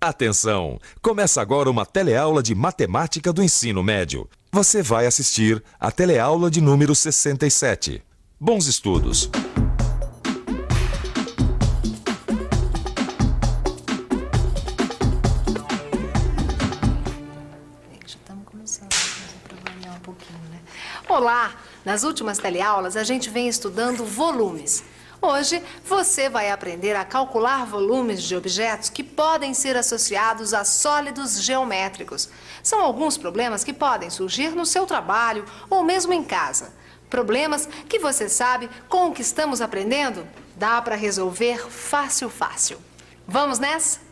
Atenção! Começa agora uma teleaula de matemática do ensino médio. Você vai assistir a teleaula de número 67. Bons estudos! Já estamos começando a trabalhar um pouquinho, né? Olá! Nas últimas teleaulas, a gente vem estudando volumes. Hoje, você vai aprender a calcular volumes de objetos que podem ser associados a sólidos geométricos. São alguns problemas que podem surgir no seu trabalho ou mesmo em casa. Problemas que você sabe com o que estamos aprendendo? Dá para resolver fácil, fácil. Vamos nessa?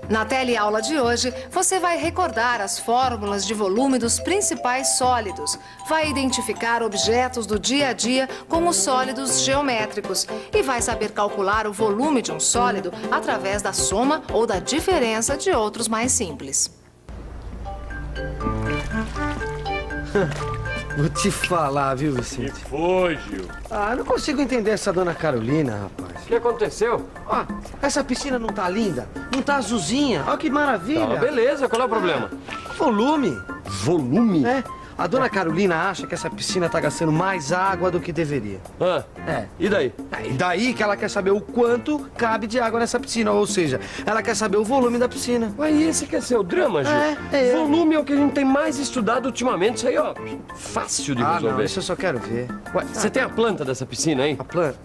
Na teleaula de hoje, você vai recordar as fórmulas de volume dos principais sólidos, vai identificar objetos do dia a dia como sólidos geométricos e vai saber calcular o volume de um sólido através da soma ou da diferença de outros mais simples. Vou te falar, viu, Vicente? Que foi, Gil? Ah, não consigo entender essa dona Carolina, rapaz. O que aconteceu? Ah, essa piscina não tá linda? Não tá azulzinha? Olha que maravilha. Tá, beleza, qual é o problema? Volume. Volume? É, a dona Carolina acha que essa piscina tá gastando mais água do que deveria. Ah, É. e daí? E daí que ela quer saber o quanto cabe de água nessa piscina, ou seja, ela quer saber o volume da piscina. Mas esse quer ser o drama, Gil? É. Volume é o que a gente tem mais estudado ultimamente. Isso aí, ó, fácil de Ah, resolver. não, isso eu só quero ver. Ué, você tem a planta dessa piscina aí? A planta.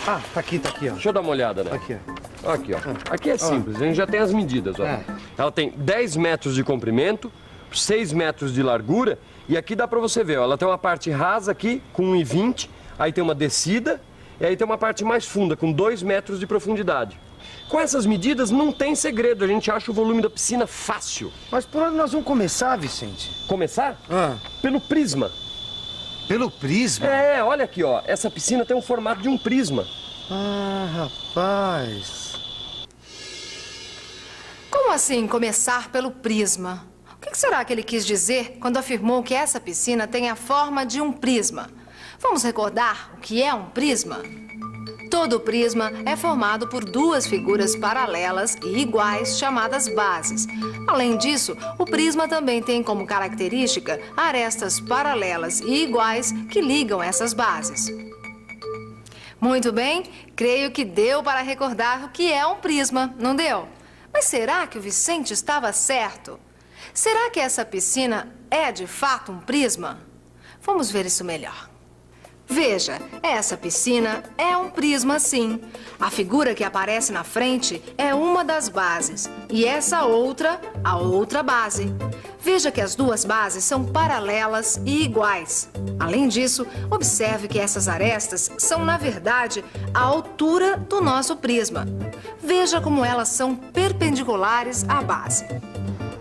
Ah, tá aqui, ó. Deixa eu dar uma olhada, né? Aqui, ó. Aqui, ó. Aqui é simples, a gente já tem as medidas, ó. É. Ela tem 10 metros de comprimento, 6 metros de largura, e aqui dá pra você ver, ó, ela tem uma parte rasa aqui, com 1,20, aí tem uma descida, e aí tem uma parte mais funda, com 2 metros de profundidade. Com essas medidas, não tem segredo, a gente acha o volume da piscina fácil. Mas por onde nós vamos começar, Vicente? Começar? Ah, Pelo prisma. pelo prisma? É, olha aqui, ó, essa piscina tem um formato de um prisma. Ah, rapaz. Como assim começar pelo prisma? O que será que ele quis dizer quando afirmou que essa piscina tem a forma de um prisma? Vamos recordar o que é um prisma? Todo prisma é formado por duas figuras paralelas e iguais chamadas bases. Além disso, o prisma também tem como característica arestas paralelas e iguais que ligam essas bases. Muito bem, creio que deu para recordar o que é um prisma, não deu? Mas será que o Vicente estava certo? Será que essa piscina é de fato um prisma? Vamos ver isso melhor. Veja, essa piscina é um prisma, sim. A figura que aparece na frente é uma das bases e essa outra, a outra base. Veja que as duas bases são paralelas e iguais. Além disso, observe que essas arestas são, na verdade, a altura do nosso prisma. Veja como elas são perpendiculares à base.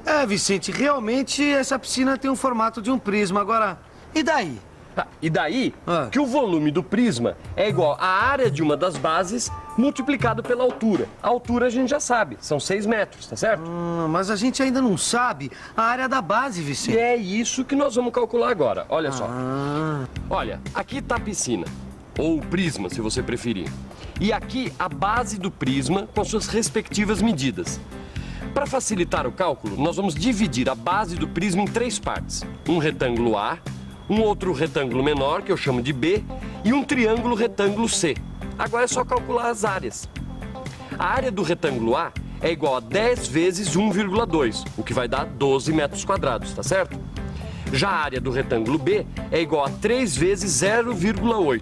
É, Vicente, realmente essa piscina tem um formato de um prisma. Agora, e daí? Tá, e daí Ah. que o volume do prisma é igual à área de uma das bases multiplicado pela altura. A altura a gente já sabe, são 6 metros, tá certo? Mas a gente ainda não sabe a área da base, E Vicente. é isso que nós vamos calcular agora, olha só. Ah, Olha, aqui tá a piscina, ou o prisma, se você preferir. E aqui a base do prisma com as suas respectivas medidas. Para facilitar o cálculo, nós vamos dividir a base do prisma em 3 partes. Um retângulo A, um outro retângulo menor, que eu chamo de B, e um triângulo retângulo C. Agora é só calcular as áreas. A área do retângulo A é igual a 10 vezes 1,2, o que vai dar 12 metros quadrados, tá certo? Já a área do retângulo B é igual a 3 vezes 0,8,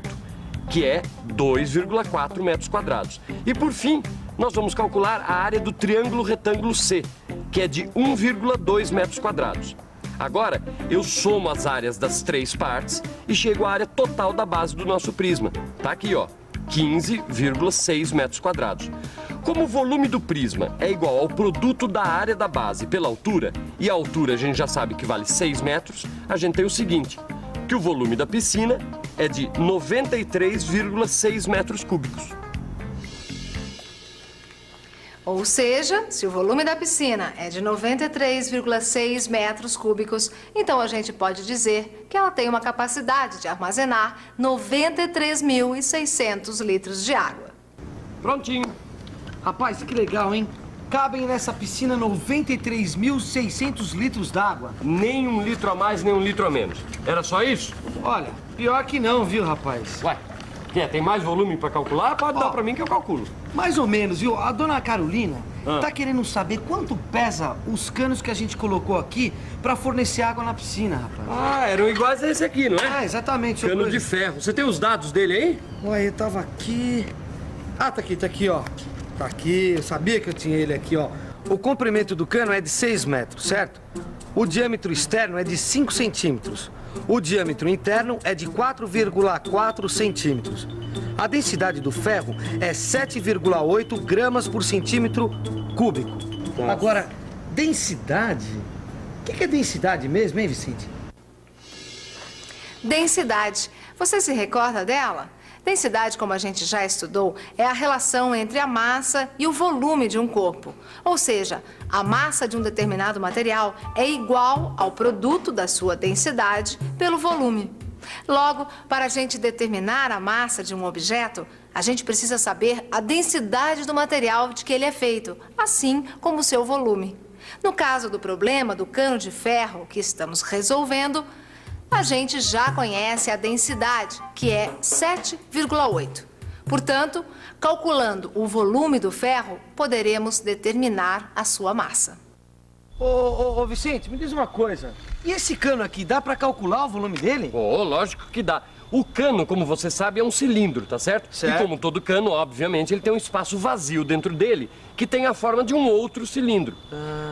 que é 2,4 metros quadrados. E por fim, nós vamos calcular a área do triângulo retângulo C, que é de 1,2 metros quadrados. Agora, eu somo as áreas das 3 partes e chego à área total da base do nosso prisma. Tá aqui, ó, 15,6 metros quadrados. Como o volume do prisma é igual ao produto da área da base pela altura, e a altura a gente já sabe que vale 6 metros, a gente tem o seguinte, que o volume da piscina é de 93,6 metros cúbicos. Ou seja, se o volume da piscina é de 93,6 metros cúbicos, então a gente pode dizer que ela tem uma capacidade de armazenar 93.600 litros de água. Prontinho. rapaz, que legal, hein? cabem nessa piscina 93.600 litros d'água. Nem 1 litro a mais, nem 1 litro a menos. Era só isso? Olha, pior que não, viu, rapaz? Ué, tem mais volume pra calcular? Pode dar pra mim que eu calculo. Mais ou menos, viu? A dona Carolina tá querendo saber quanto pesa os canos que a gente colocou aqui pra fornecer água na piscina, rapaz. Ah, eram iguais a esse aqui, não é? Exatamente. seu Cano Cruz. de ferro. Você tem os dados dele aí? Ué, eu tava aqui... Ah, tá aqui, ó. Tá aqui, eu sabia que eu tinha ele aqui, ó. O comprimento do cano é de 6 metros, certo? O diâmetro externo é de 5 centímetros. O diâmetro interno é de 4,4 centímetros. A densidade do ferro é 7,8 gramas por centímetro cúbico. Agora, densidade? O que é densidade mesmo, hein, Vicente? Densidade. Você se recorda dela? Densidade, como a gente já estudou, é a relação entre a massa e o volume de um corpo. Ou seja, a massa de um determinado material é igual ao produto da sua densidade pelo volume. Logo, para a gente determinar a massa de um objeto, a gente precisa saber a densidade do material de que ele é feito, assim como o seu volume. No caso do problema do cano de ferro que estamos resolvendo, a gente já conhece a densidade, que é 7,8. Portanto, calculando o volume do ferro, poderemos determinar a sua massa. Ô, Vicente, me diz uma coisa. E esse cano aqui, dá pra calcular o volume dele? Oh, lógico que dá. O cano, como você sabe, é um cilindro, tá certo? Certo. E como todo cano, obviamente, ele tem um espaço vazio dentro dele que tem a forma de um outro cilindro.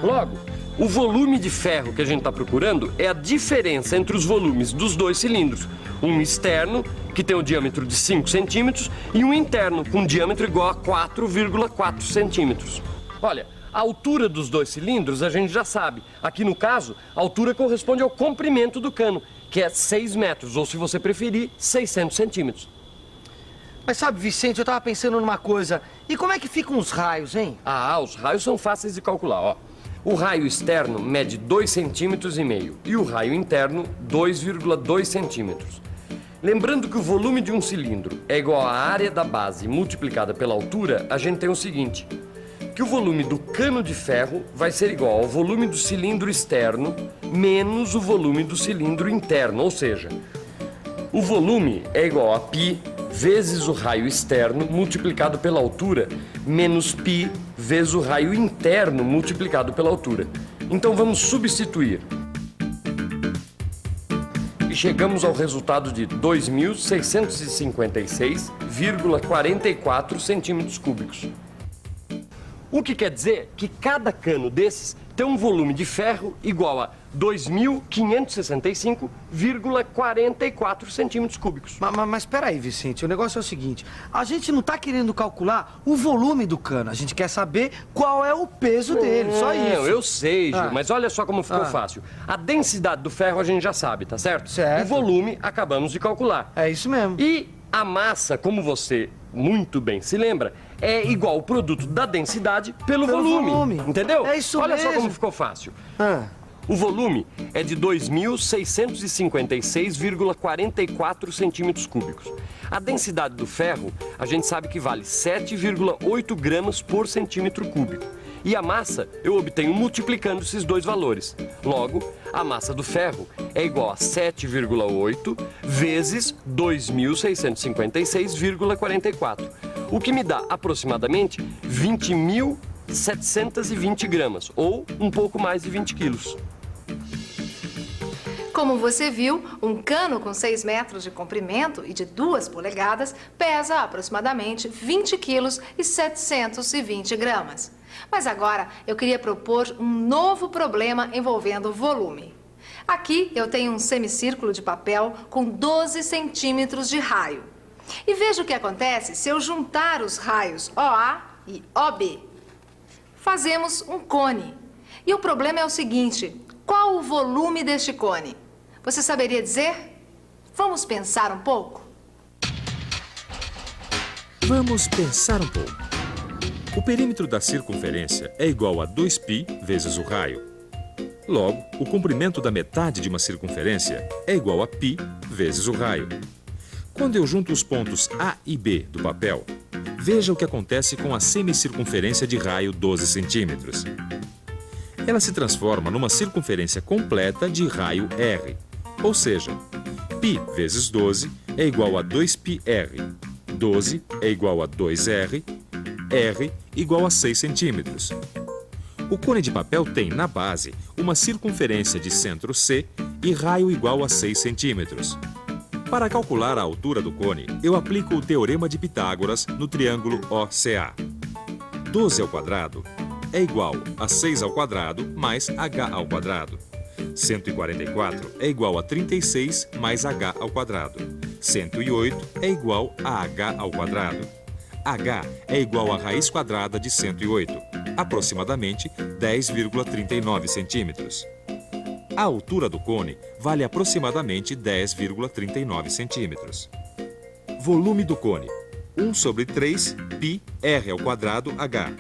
Logo, o volume de ferro que a gente está procurando é a diferença entre os volumes dos dois cilindros. Um externo, que tem o diâmetro de 5 centímetros, e um interno, com um diâmetro igual a 4,4 centímetros. Olha, a altura dos dois cilindros a gente já sabe. Aqui no caso, a altura corresponde ao comprimento do cano, que é 6 metros, ou se você preferir, 600 centímetros. Mas sabe, Vicente, eu tava pensando numa coisa. E como é que ficam os raios, hein? Ah, os raios são fáceis de calcular, ó. O raio externo mede 2,5 centímetros e o raio interno 2,2 centímetros. Lembrando que o volume de um cilindro é igual à área da base multiplicada pela altura, a gente tem o seguinte, que o volume do cano de ferro vai ser igual ao volume do cilindro externo menos o volume do cilindro interno, ou seja, o volume é igual a π vezes o raio externo multiplicado pela altura menos π vezes o raio interno multiplicado pela altura. Então vamos substituir. E chegamos ao resultado de 2.656,44 centímetros cúbicos. O que quer dizer que cada cano desses tem um volume de ferro igual a 2.565,44 centímetros cúbicos. Mas espera aí, Vicente, o negócio é o seguinte. A gente não tá querendo calcular o volume do cano. A gente quer saber qual é o peso dele, só isso. Eu sei, Gil, mas olha só como ficou fácil. A densidade do ferro a gente já sabe, tá certo? Certo. O volume acabamos de calcular. É isso mesmo. E a massa, como você muito bem se lembra, é igual ao produto da densidade pelo volume. Entendeu? É isso Olha mesmo. só como ficou fácil. Ah. O volume é de 2.656,44 centímetros cúbicos. A densidade do ferro, a gente sabe que vale 7,8 gramas por centímetro cúbico. E a massa eu obtenho multiplicando esses dois valores. Logo, a massa do ferro é igual a 7,8 vezes 2.656,44, o que me dá aproximadamente 20.720 gramas, ou um pouco mais de 20 quilos. Como você viu, um cano com 6 metros de comprimento e de 2 polegadas pesa aproximadamente 20 quilos e 720 gramas. Mas agora eu queria propor um novo problema envolvendo volume. Aqui eu tenho um semicírculo de papel com 12 centímetros de raio. E veja o que acontece se eu juntar os raios OA e OB. Fazemos um cone. E o problema é o seguinte, qual o volume deste cone? Você saberia dizer? Vamos pensar um pouco? Vamos pensar um pouco. O perímetro da circunferência é igual a 2π vezes o raio. Logo, o comprimento da metade de uma circunferência é igual a π vezes o raio. Quando eu junto os pontos A e B do papel, Veja o que acontece com a semicircunferência de raio 12 centímetros. Ela se transforma numa circunferência completa de raio R. Ou seja, π vezes 12 é igual a 2πr. 12 é igual a 2r. R igual a 6 centímetros. O cone de papel tem, na base, uma circunferência de centro C e raio igual a 6 centímetros. Para calcular a altura do cone, eu aplico o Teorema de Pitágoras no triângulo OCA. 12 ao quadrado é igual a 6 ao quadrado mais h ao quadrado. 144 é igual a 36 mais h ao quadrado. 108 é igual a h ao quadrado. h é igual à raiz quadrada de 108, aproximadamente 10,39 centímetros. A altura do cone vale aproximadamente 10,39 centímetros. Volume do cone: 1 sobre 3 π r ao quadrado h.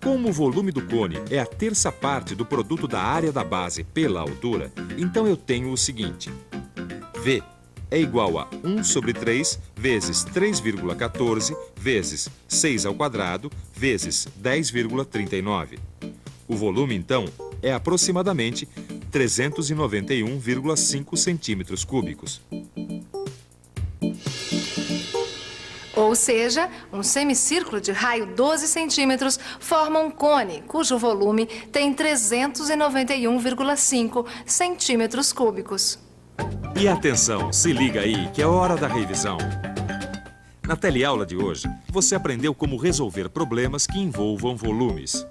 Como o volume do cone é a terça parte do produto da área da base pela altura, então eu tenho o seguinte: V é igual a 1 sobre 3 vezes 3,14 vezes 6 ao quadrado vezes 10,39. O volume, então, é aproximadamente 391,5 centímetros cúbicos. Ou seja, um semicírculo de raio 12 centímetros forma um cone, cujo volume tem 391,5 centímetros cúbicos. E atenção, se liga aí que é hora da revisão. Na teleaula de hoje, você aprendeu como resolver problemas que envolvam volumes.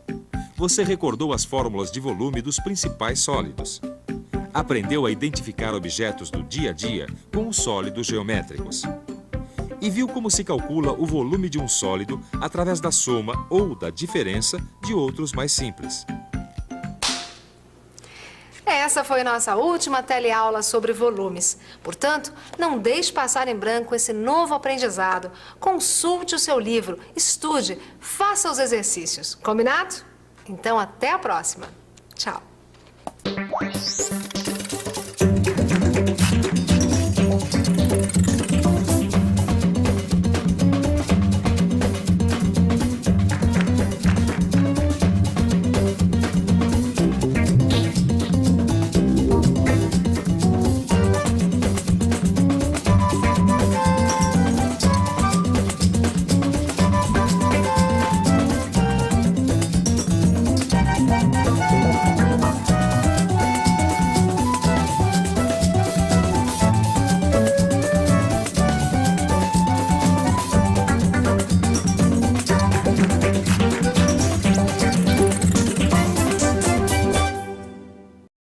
Você recordou as fórmulas de volume dos principais sólidos. Aprendeu a identificar objetos do dia a dia com os sólidos geométricos. E viu como se calcula o volume de um sólido através da soma ou da diferença de outros mais simples. Essa foi nossa última teleaula sobre volumes. Portanto, não deixe passar em branco esse novo aprendizado. Consulte o seu livro, estude, faça os exercícios. Combinado? Então, até a próxima. Tchau.